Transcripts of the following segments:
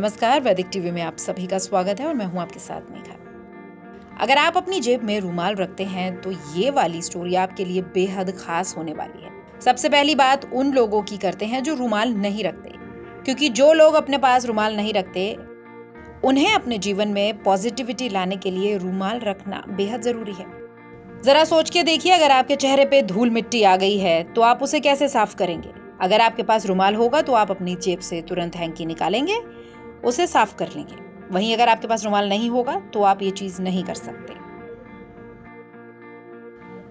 नमस्कार, वैदिक टीवी में आप सभी का स्वागत है और मैं हूं आपके साथ मेघा। अगर आप अपनी जेब में रूमाल रखते हैं तो ये वाली स्टोरी आपके लिए बेहद खास होने वाली है। सबसे पहली बात उन लोगों की करते हैं जो रूमाल नहीं रखते, क्योंकि जो लोग अपने पास रूमाल नहीं रखते उन्हें अपने जीवन में पॉजिटिविटी लाने के लिए रूमाल रखना बेहद जरूरी है। जरा सोच के देखिए, अगर आपके चेहरे पे धूल मिट्टी आ गई है तो आप उसे कैसे साफ करेंगे? अगर आपके पास रुमाल होगा तो आप अपनी जेब से तुरंत हैंकी निकालेंगे, उसे साफ कर लेंगे। वहीं अगर आपके पास रुमाल नहीं होगा तो आप ये चीज नहीं कर सकते।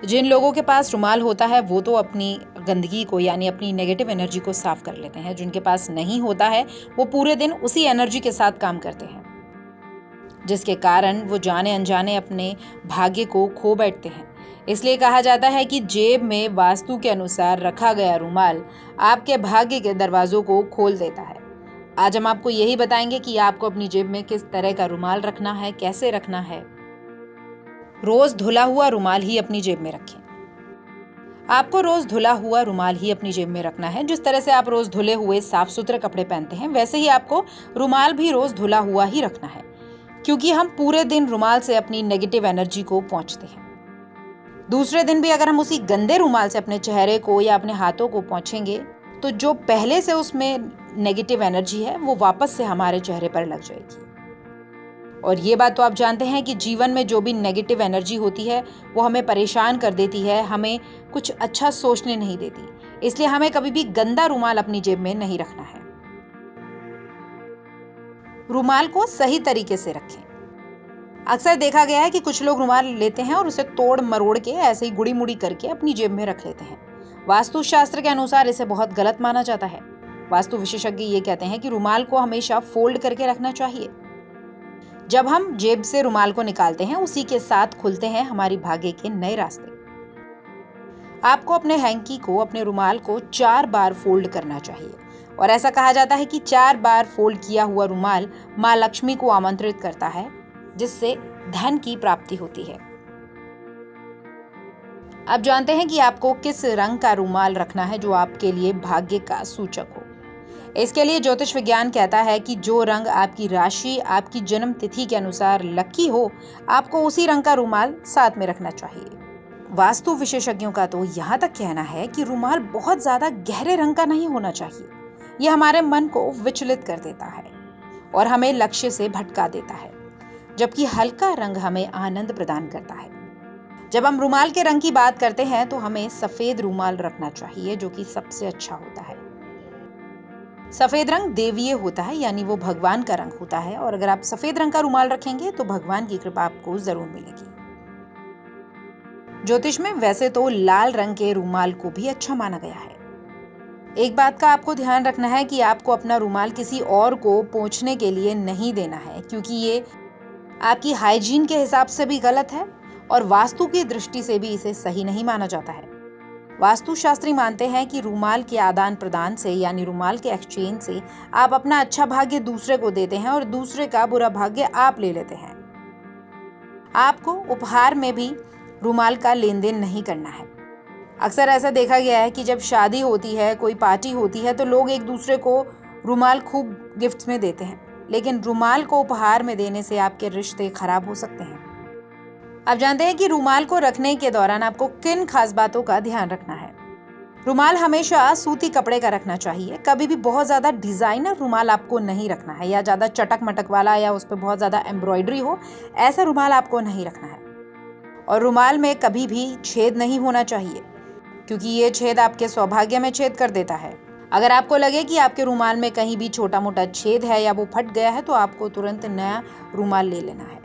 जिन लोगों के पास रुमाल होता है वो तो अपनी गंदगी को यानी अपनी नेगेटिव एनर्जी को साफ कर लेते हैं। जिनके पास नहीं होता है वो पूरे दिन उसी एनर्जी के साथ काम करते हैं, जिसके कारण वो जाने अनजाने अपने भाग्य को खो बैठते हैं। इसलिए कहा जाता है कि जेब में वास्तु के अनुसार रखा गया रुमाल आपके भाग्य के दरवाजों को खोल देता है। आज हम आपको यही बताएंगे कि आपको अपनी जेब में किस तरह का रुमाल रखना है, कैसे रखना है। रोज धुला हुआ रुमाल ही अपनी जेब में रखें। आपको रोज धुला हुआ रुमाल ही अपनी जेब में रखना है। जिस तरह से आप रोज धुले हुए साफ सुथरे कपड़े पहनते हैं, वैसे ही आपको रुमाल भी रोज धुला हुआ ही रखना है, क्योंकि हम पूरे दिन रुमाल से अपनी नेगेटिव एनर्जी को पोंछते हैं। दूसरे दिन भी अगर हम उसी गंदे रुमाल से अपने चेहरे को या अपने हाथों को पोंछेंगे तो जो पहले से उसमें नेगेटिव एनर्जी है वो वापस से हमारे चेहरे पर लग जाएगी। और ये बात तो आप जानते हैं कि जीवन में जो भी नेगेटिव एनर्जी होती है वो हमें परेशान कर देती है, हमें कुछ अच्छा सोचने नहीं देती। इसलिए हमें कभी भी गंदा रुमाल अपनी जेब में नहीं रखना है। रुमाल को सही तरीके से रखें। अक्सर देखा गया है कि कुछ लोग रुमाल लेते हैं और उसे तोड़ मरोड़ के ऐसे ही गुड़ी मुड़ी करके अपनी जेब में रख लेते हैं। वास्तु शास्त्र के अनुसार इसे बहुत गलत माना जाता है। वास्तु विशेषज्ञ ये कहते हैं कि रुमाल को हमेशा फोल्ड करके रखना चाहिए। जब हम जेब से रुमाल को निकालते हैं उसी के साथ खुलते हैं हमारी भाग्य के नए रास्ते। आपको अपने हैंकी को, अपने रुमाल को 4 बार फोल्ड करना चाहिए। और ऐसा कहा जाता है कि 4 बार फोल्ड किया हुआ रुमाल माँ लक्ष्मी को आमंत्रित करता है, जिससे धन की प्राप्ति होती है। अब जानते हैं कि आपको किस रंग का रुमाल रखना है जो आपके लिए भाग्य का सूचक हो। इसके लिए ज्योतिष विज्ञान कहता है कि जो रंग आपकी राशि, आपकी जन्म तिथि के अनुसार लकी हो, आपको उसी रंग का रुमाल साथ में रखना चाहिए। वास्तु विशेषज्ञों का तो यहाँ तक कहना है कि रुमाल बहुत ज्यादा गहरे रंग का नहीं होना चाहिए। यह हमारे मन को विचलित कर देता है और हमें लक्ष्य से भटका देता है, जबकि हल्का रंग हमें आनंद प्रदान करता है। जब हम रुमाल के रंग की बात करते हैं तो हमें सफेद रुमाल रखना चाहिए, जो कि सबसे अच्छा होता है। सफेद रंग देवीय होता है, यानी वो भगवान का रंग होता है। और अगर आप सफेद रंग का रुमाल रखेंगे तो भगवान की कृपा आपको जरूर मिलेगी। ज्योतिष में वैसे तो लाल रंग के रुमाल को भी अच्छा माना गया है। एक बात का आपको ध्यान रखना है कि आपको अपना रुमाल किसी और को पोंछने के लिए नहीं देना है, क्योंकि ये आपकी हाइजीन के हिसाब से भी गलत है और वास्तु की दृष्टि से भी इसे सही नहीं माना जाता है। वास्तु शास्त्री मानते हैं कि रुमाल के आदान प्रदान से, यानी रुमाल के एक्सचेंज से, आप अपना अच्छा भाग्य दूसरे को देते हैं और दूसरे का बुरा भाग्य आप ले लेते हैं। आपको उपहार में भी रुमाल का लेन देन नहीं करना है। अक्सर ऐसा देखा गया है कि जब शादी होती है, कोई पार्टी होती है, तो लोग एक दूसरे को रुमाल खूब गिफ्ट्स में देते हैं, लेकिन रुमाल को उपहार में देने से आपके रिश्ते खराब हो सकते हैं। अब जानते हैं कि रुमाल को रखने के दौरान आपको किन खास बातों का ध्यान रखना है। रुमाल हमेशा सूती कपड़े का रखना चाहिए। कभी भी बहुत ज्यादा डिजाइनर रुमाल आपको नहीं रखना है, या ज्यादा चटक मटक वाला या उस पर बहुत ज्यादा एम्ब्रॉयडरी हो, ऐसा रुमाल आपको नहीं रखना है। और रुमाल में कभी भी छेद नहीं होना चाहिए, क्योंकि ये छेद आपके सौभाग्य में छेद कर देता है। अगर आपको लगे कि आपके रुमाल में कहीं भी छोटा मोटा छेद है या वो फट गया है तो आपको तुरंत नया रुमाल ले लेना है।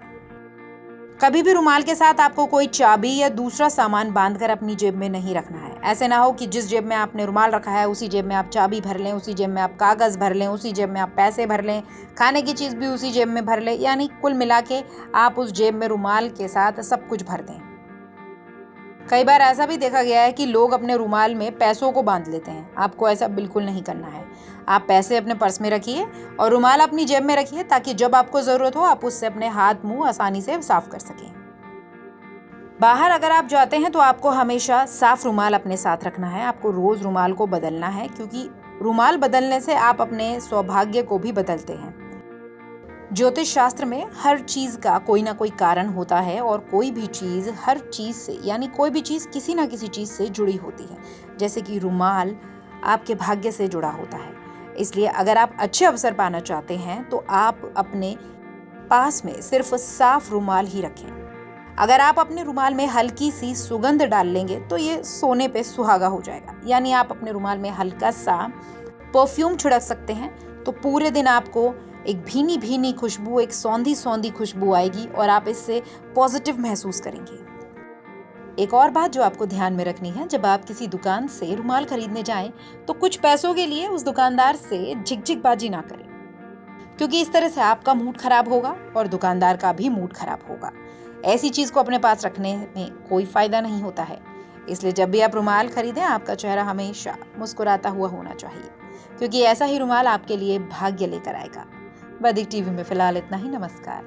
कभी भी रुमाल के साथ आपको कोई चाबी या दूसरा सामान बांधकर अपनी जेब में नहीं रखना है। ऐसे ना हो कि जिस जेब में आपने रुमाल रखा है उसी जेब में आप चाबी भर लें, उसी जेब में आप कागज भर लें, उसी जेब में आप पैसे भर लें, खाने की चीज भी उसी जेब में भर लें, यानी कुल मिला के आप उस जेब में रुमाल के साथ सब कुछ भर दें। कई बार ऐसा भी देखा गया है कि लोग अपने रुमाल में पैसों को बांध लेते हैं। आपको ऐसा बिल्कुल नहीं करना है। आप पैसे अपने पर्स में रखिए और रुमाल अपनी जेब में रखिए, ताकि जब आपको जरूरत हो आप उससे अपने हाथ मुंह आसानी से साफ कर सकें। बाहर अगर आप जाते हैं तो आपको हमेशा साफ रुमाल अपने साथ रखना है। आपको रोज रुमाल को बदलना है, क्योंकि रुमाल बदलने से आप अपने सौभाग्य को भी बदलते हैं। ज्योतिष शास्त्र में हर चीज का कोई ना कोई कारण होता है और कोई भी चीज हर चीज से यानी कोई भी चीज किसी ना किसी चीज से जुड़ी होती है। जैसे कि रुमाल आपके भाग्य से जुड़ा होता है। इसलिए अगर आप अच्छे अवसर पाना चाहते हैं तो आप अपने पास में सिर्फ साफ रुमाल ही रखें। अगर आप अपने रुमाल में हल्की सी सुगंध डाल लेंगे तो ये सोने पे सुहागा हो जाएगा। यानी आप अपने रुमाल में हल्का सा परफ्यूम छिड़क सकते हैं तो पूरे दिन आपको एक भीनी भीनी खुशबू, एक सौंधी सौंधी खुशबू आएगी और आप इससे पॉजिटिव महसूस करेंगे। एक और बात जो आपको ध्यान में रखनी है, जब आप किसी दुकान से रुमाल खरीदने जाएं तो कुछ पैसों के लिए उस दुकानदार से झिकझिकबाजी ना करें, क्योंकि इस तरह से आपका मूड खराब होगा और दुकानदार का भी मूड खराब होगा। ऐसी चीज को अपने पास रखने में कोई फायदा नहीं होता है। इसलिए जब भी आप रुमाल खरीदें, आपका चेहरा हमेशा मुस्कुराता हुआ होना चाहिए, क्योंकि ऐसा ही रुमाल आपके लिए भाग्य लेकर आएगा। वैदिक टीवी में फिलहाल इतना ही। नमस्कार।